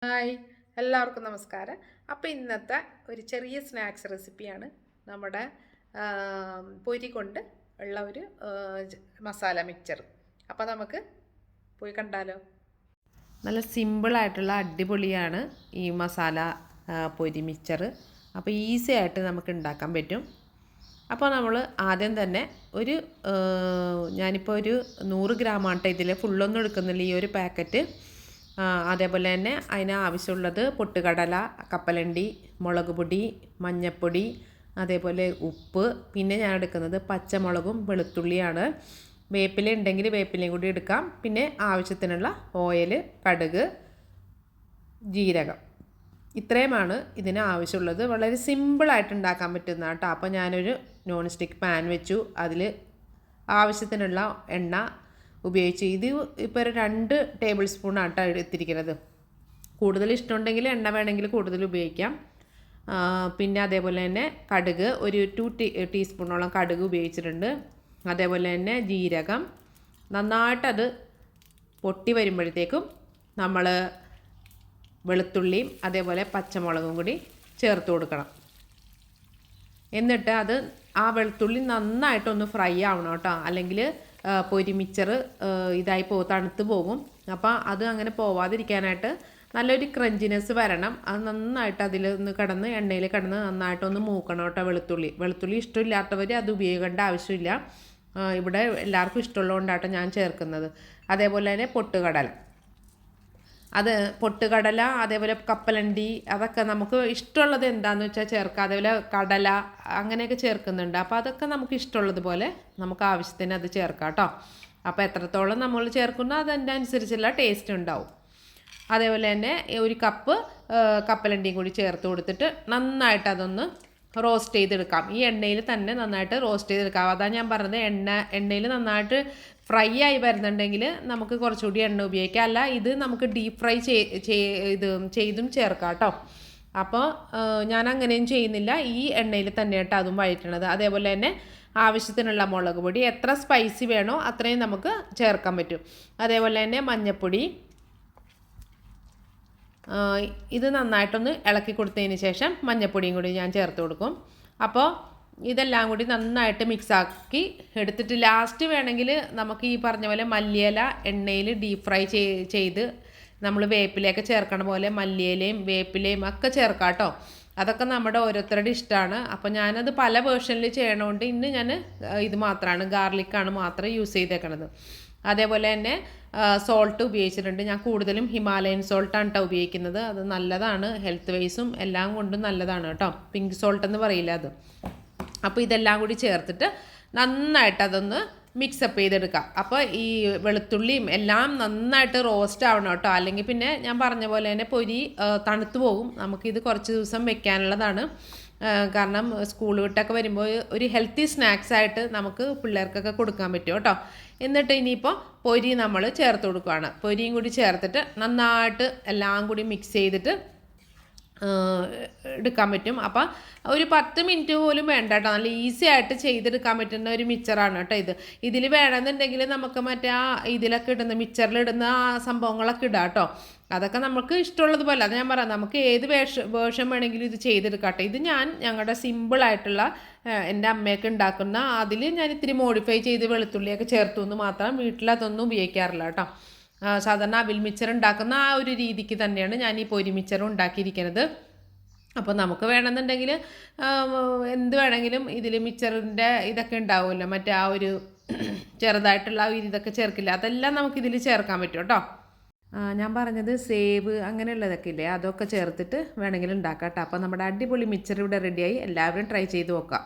Hi, എല്ലാവർക്കും നമസ്കാരം. അപ്പോൾ ഇന്നത്തെ ഒരു ചെറിയ സ്നാക്സ് റെസിപ്പിയാണ് നമ്മുടെ പൊരി കൊണ്ട് ഉള്ള ഒരു മസാല മിക്സർ. അപ്പോൾ നമുക്ക് പോയി കണ്ടാലോ. നല്ല സിമ്പിളായിട്ടുള്ള അടിപൊളിയാണ് ഈ മസാല പൊരി മിക്സർ. അപ്പോൾ ഈസി ആയിട്ട് നമുക്ക് ഉണ്ടാക്കാൻ പറ്റും. അപ്പോൾ നമ്മൾ ആദ്യം തന്നെ ഞാനിപ്പോൾ ഒരു 100 ഗ്രാമാണ് ഇതിൽ ഫുള്ളൊന്നും എടുക്കുന്നില്ല, ഈ ഒരു പാക്കറ്റ്. അതേപോലെ തന്നെ അതിന് ആവശ്യമുള്ളത് പൊട്ടുകടല, കപ്പലണ്ടി, മുളക് പൊടി, മഞ്ഞൾപ്പൊടി, അതേപോലെ ഉപ്പ്, പിന്നെ ഞാൻ എടുക്കുന്നത് പച്ചമുളകും വെളുത്തുള്ളിയാണ്. വേപ്പില ഉണ്ടെങ്കിൽ വേപ്പിലയും കൂടി എടുക്കാം. പിന്നെ ആവശ്യത്തിനുള്ള ഓയിൽ, കടുക്, ജീരകം, ഇത്രയുമാണ് ഇതിന് ആവശ്യമുള്ളത്. വളരെ സിമ്പിളായിട്ട് ഉണ്ടാക്കാൻ പറ്റുന്ന കേട്ടോ. അപ്പോൾ ഞാനൊരു നോൺ സ്റ്റിക്ക് പാൻ വെച്ചു. അതിൽ ആവശ്യത്തിനുള്ള എണ്ണ ഉപയോഗിച്ച് ഇത് ഇപ്പോൾ ഒരു 2 ടേബിൾ സ്പൂൺ ആട്ടോ എടുത്തിരിക്കുന്നത്. കൂടുതൽ ഇഷ്ടമുണ്ടെങ്കിൽ എണ്ണ വേണമെങ്കിൽ കൂടുതൽ ഉപയോഗിക്കാം. പിന്നെ അതേപോലെ തന്നെ കടുക് ഒരു 2 ടീസ്പൂണോളം കടുക് ഉപയോഗിച്ചിട്ടുണ്ട്. അതേപോലെ തന്നെ ജീരകം നന്നായിട്ടത് പൊട്ടി വരുമ്പോഴത്തേക്കും നമ്മൾ വെളുത്തുള്ളിയും അതേപോലെ പച്ചമുളകും കൂടി ചേർത്ത് കൊടുക്കണം. എന്നിട്ട് ആ വെളുത്തുള്ളി നന്നായിട്ടൊന്ന് ഫ്രൈ ആവണം കേട്ടോ, അല്ലെങ്കിൽ പൊരി മിക്സർ തണുത്ത് പോകും. അപ്പോൾ അത് അങ്ങനെ പോവാതിരിക്കാനായിട്ട് നല്ലൊരു ക്രഞ്ചിനെസ് വരണം. അത് നന്നായിട്ട് അതിലൊന്ന് എണ്ണയിൽ കിടന്ന് നന്നായിട്ടൊന്ന് മൂക്കണം കേട്ടോ. വെളുത്തുള്ളി ഇഷ്ടമില്ലാത്തവർ അത് ഉപയോഗിക്കേണ്ട ആവശ്യമില്ല. ഇവിടെ എല്ലാവർക്കും ഇഷ്ടമുള്ളതുകൊണ്ടാട്ടോ ഞാൻ ചേർക്കുന്നത്. അതേപോലെ തന്നെ പൊട്ടുകടല, അതേപോലെ കപ്പലണ്ടി, അതൊക്കെ നമുക്ക് ഇഷ്ടമുള്ളത് എന്താണെന്ന് വെച്ചാൽ ചേർക്കാം. അതേപോലെ കടല അങ്ങനെയൊക്കെ ചേർക്കുന്നുണ്ട്. അപ്പോൾ അതൊക്കെ നമുക്ക് ഇഷ്ടമുള്ളതുപോലെ നമുക്ക് ആവശ്യത്തിന് അത് ചേർക്കാം കേട്ടോ. അപ്പോൾ എത്രത്തോളം നമ്മൾ ചേർക്കുന്നോ അതിനനുസരിച്ചുള്ള ടേസ്റ്റ് ഉണ്ടാവും. അതേപോലെ തന്നെ ഒരു കപ്പ് കപ്പലണ്ടിയും കൂടി ചേർത്ത് കൊടുത്തിട്ട് നന്നായിട്ട് അതൊന്ന് റോസ്റ്റ് ചെയ്തെടുക്കാം. ഈ എണ്ണയിൽ തന്നെ നന്നായിട്ട് റോസ്റ്റ് ചെയ്തെടുക്കാം. അതാണ് ഞാൻ പറഞ്ഞത്, എണ്ണയിൽ നന്നായിട്ട് ഫ്രൈ ആയി വരുന്നുണ്ടെങ്കിൽ നമുക്ക് കുറച്ചുകൂടി എണ്ണ ഉപയോഗിക്കാം. അല്ല, ഇത് നമുക്ക് ഡീപ്പ് ഫ്രൈ ചെയ്തും ചേർക്കാം കേട്ടോ. അപ്പോൾ ഞാൻ അങ്ങനെയും ചെയ്യുന്നില്ല, ഈ എണ്ണയിൽ തന്നെയായിട്ട് അതും വഴറ്റണത്. അതേപോലെ തന്നെ ആവശ്യത്തിനുള്ള മുളക് പൊടി, എത്ര സ്പൈസി വേണോ അത്രയും നമുക്ക് ചേർക്കാൻ പറ്റും. അതേപോലെ തന്നെ മഞ്ഞൾപ്പൊടി, ഇത് നന്നായിട്ടൊന്ന് ഇളക്കി കൊടുത്തതിന് ശേഷം മഞ്ഞൾപ്പൊടിയും കൂടി ഞാൻ ചേർത്ത് കൊടുക്കും. അപ്പോൾ ഇതെല്ലാം കൂടി നന്നായിട്ട് മിക്സാക്കി എടുത്തിട്ട് ലാസ്റ്റ് വേണമെങ്കിൽ നമുക്ക് ഈ പറഞ്ഞ പോലെ മല്ലിയില എണ്ണയിൽ ഡീപ്പ് ഫ്രൈ ചെയ്ത് നമ്മൾ വേപ്പിലയൊക്കെ ചേർക്കണ പോലെ മല്ലിയിലയും വേപ്പിലയും ഒക്കെ ചേർക്കാം കേട്ടോ. അതൊക്കെ നമ്മുടെ ഓരോരുത്തരുടെ ഇഷ്ടമാണ്. അപ്പോൾ ഞാനത് പല വേർഷനിൽ ചെയ്യണതുകൊണ്ട് ഇന്ന് ഞാൻ ഇത് മാത്രമാണ്, ഗാർലിക്കാണ് മാത്രം യൂസ് ചെയ്തേക്കണത്. അതേപോലെ തന്നെ സോൾട്ട് ഉപയോഗിച്ചിട്ടുണ്ട്. ഞാൻ കൂടുതലും ഹിമാലയൻ സോൾട്ടാണ് കേട്ടോ ഉപയോഗിക്കുന്നത്. അത് നല്ലതാണ്, ഹെൽത്ത് വൈസും എല്ലാം കൊണ്ടും നല്ലതാണ് കേട്ടോ. പിങ്ക് സോൾട്ട് എന്ന് പറയില്ല അത്. അപ്പോൾ ഇതെല്ലാം കൂടി ചേർത്തിട്ട് നന്നായിട്ട് അതൊന്ന് മിക്സപ്പ് ചെയ്തെടുക്കാം. അപ്പോൾ ഈ വെളുത്തുള്ളിയും എല്ലാം നന്നായിട്ട് റോസ്റ്റ് ആവണം കേട്ടോ, അല്ലെങ്കിൽ പിന്നെ ഞാൻ പറഞ്ഞ പോലെ തന്നെ പൊരി തണുത്ത് പോകും. നമുക്കിത് കുറച്ച് ദിവസം വെക്കാനുള്ളതാണ്. കാരണം സ്കൂൾ വിട്ടൊക്കെ വരുമ്പോൾ ഒരു ഹെൽത്തി സ്നാക്സ് ആയിട്ട് നമുക്ക് പിള്ളേർക്കൊക്കെ കൊടുക്കാൻ പറ്റും കേട്ടോ. എന്നിട്ട് ഇനിയിപ്പോൾ പൊരി നമ്മൾ ചേർത്ത് കൊടുക്കുകയാണ്. പൊരിയും കൂടി ചേർത്തിട്ട് നന്നായിട്ട് എല്ലാം കൂടി മിക്സ് ചെയ്തിട്ട് എടുക്കാൻ പറ്റും. അപ്പം ഒരു 10 മിനിറ്റ് പോലും വേണ്ട കേട്ടോ. നല്ല ഈസി ആയിട്ട് ചെയ്തെടുക്കാൻ പറ്റുന്ന ഒരു മിക്സറാണ് കേട്ടോ ഇതിൽ വേണമെന്നുണ്ടെങ്കിൽ നമുക്ക് മറ്റേ ഇതിലൊക്കെ ഇടുന്ന മിക്സറിലിടുന്ന സംഭവങ്ങളൊക്കെ ഇടാം കേട്ടോ. അതൊക്കെ നമുക്ക് ഇഷ്ടമുള്ളതുപോലെ, അത് ഞാൻ പറയാം, നമുക്ക് ഏത് വേർഷൻ വേണമെങ്കിലും ഇത് ചെയ്തെടുക്കാം കേട്ടോ. ഇത് ഞങ്ങളുടെ സിമ്പിളായിട്ടുള്ള എൻ്റെ അമ്മയൊക്കെ ഉണ്ടാക്കുന്ന അതിൽ ഞാൻ ഇത്തിരി മോഡിഫൈ ചെയ്ത് വെളുത്തുള്ളിയൊക്കെ ചേർത്തു എന്ന് മാത്രം. വീട്ടിലതൊന്നും ഉപയോഗിക്കാറില്ല കേട്ടോ. സാധാരണ അവിൽ മിച്ചർ ഉണ്ടാക്കുന്ന ആ ഒരു രീതിക്ക് തന്നെയാണ് ഞാൻ ഈ പൊരി മിച്ചറും ഉണ്ടാക്കിയിരിക്കുന്നത്. അപ്പോൾ നമുക്ക് വേണമെന്നുണ്ടെങ്കിൽ എന്ത് വേണമെങ്കിലും ഇതിൽ മിച്ചറിൻ്റെ ഇതൊക്കെ ഉണ്ടാവുമല്ലോ, മറ്റേ ആ ഒരു ചെറുതായിട്ടുള്ള ഇതൊക്കെ ചേർക്കില്ല, അതെല്ലാം നമുക്കിതിൽ ചേർക്കാൻ പറ്റും കേട്ടോ. ഞാൻ പറഞ്ഞത് സേവ് അങ്ങനെയുള്ളതൊക്കെ ഇല്ലേ, അതൊക്കെ ചേർത്തിട്ട് വേണമെങ്കിൽ ഉണ്ടാക്കാം കേട്ടോ. അപ്പോൾ നമ്മുടെ അടിപൊളി മിച്ചർ ഇവിടെ റെഡിയായി. എല്ലാവരും ട്രൈ ചെയ്ത് നോക്കാം.